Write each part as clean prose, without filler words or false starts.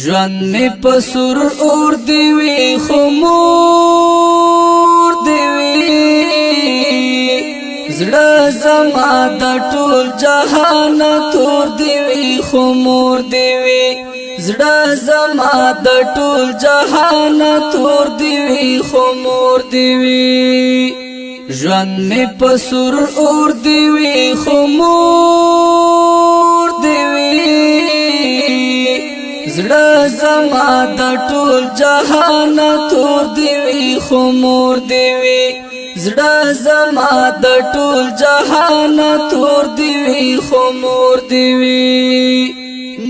ژوند می پسور اور دیوی خمور دیوی زړه زما د ټول جهان تور دیوی خمور دیوی زړه زما د ټول جهان تور دیوی خمور دیوی ژوند می پسور اور دیوی خمور دیوی زړه زما د ټول جهان تور دیوی خمور دیوی زړه زما د ټول جهان تور دیوی خمور دیوی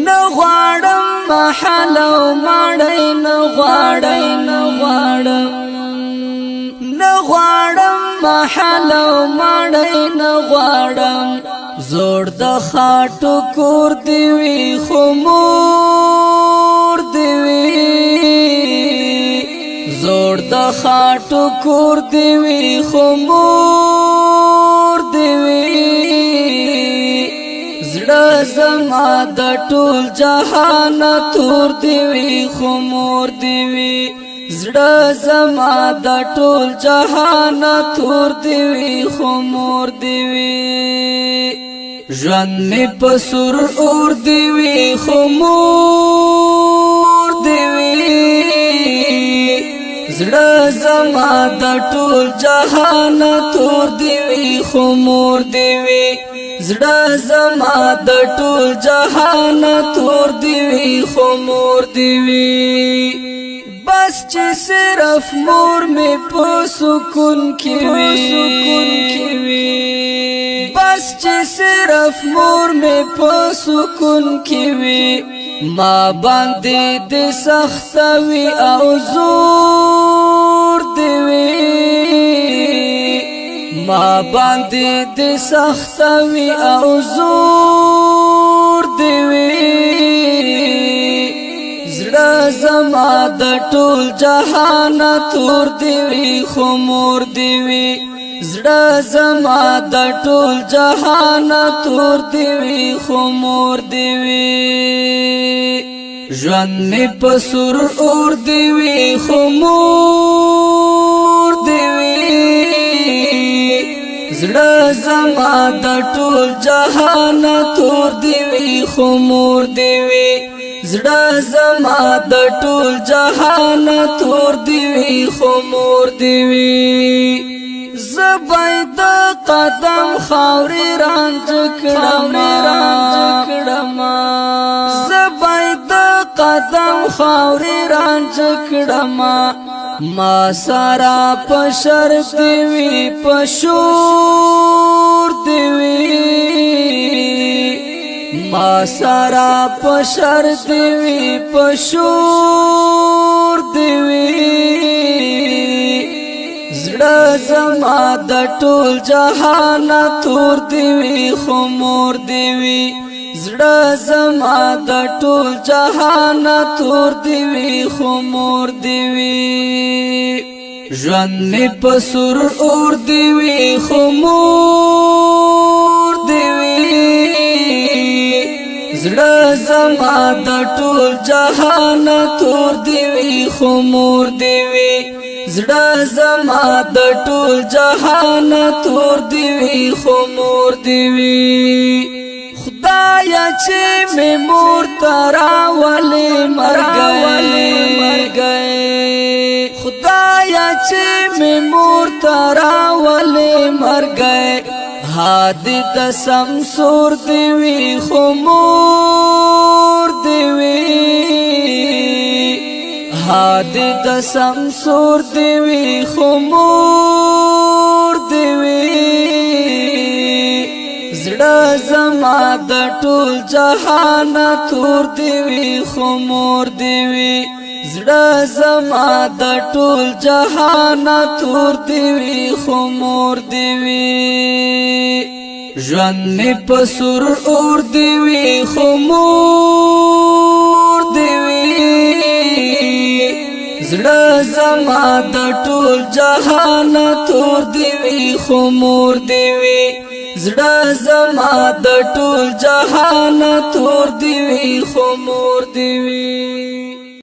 نه غواړم محل او ماړی نه غواړم محل او ماړی نه غواړم زوړ د خاټو کور دیوی خمور دیوی زوړ د خاټو کور دیوی خمور دیوی زړه زما د ټول جهان تور دیوی خمور دیوی زړه زما د ټول جهان تور دیوی خمور دیوی ژوند می پسور اور دیوی خمور دیوی زړه زما د ټول جهان تور دیوی خمور دیوی زړه زما د ټول جهان تور دیوی خمور دیوی بس چې صرف مور می په سکون کې وي بس چې صرف مور می په سکون کې وي ما باندې د سخت وي او زور دی وي ما باندې د سخت وي او زور دی وي زړه زما د ټول جهان تور دیوی خمور دیوی زړه زما د ټول جهان تور دیوی خمور دیوی ژوند می پسور اور دیوی خمور دیوی زړه زما د ټول جهان تور دیوی خمور دیوی زړه زما د ټول جهان تور دیوی خمور دیوی زبای د قدم خاورې رانج کړم زبای د قدم خاورې رانج کړم ما سارا پشر دیوی پشور دیوی ما سارا پشر دیوی پشور دیوی زړه زما د ټول جهان تور دیوی خمور دیوی زړه زما د ټول جهان تور دیوی خمور دیوی ژوند می پسور اور دیوی خمور دیوی زړه زما د ټول جهان تور دیوی خمور دیوی زړه زما د ټول جهان تور دیوی خمور دیوی خدایا چې می مور ترا ولې مرګای خدایا چې می مور ترا ولې مرګای هادي د سمسور دیوی خمور دیوی هادي د سمسور دیوی خمور دیوی زړه زما د ټول جهان تور دیوی خمور دیوی زړه زما د ټول جهان تور دیوی خمور دیوی ژوند می پسور اور دیوی خمور دیوی زړه زما د ټول جهان تور دیوی خمور دیوی زړه زما د ټول جهان تور دیوی خمور دیوی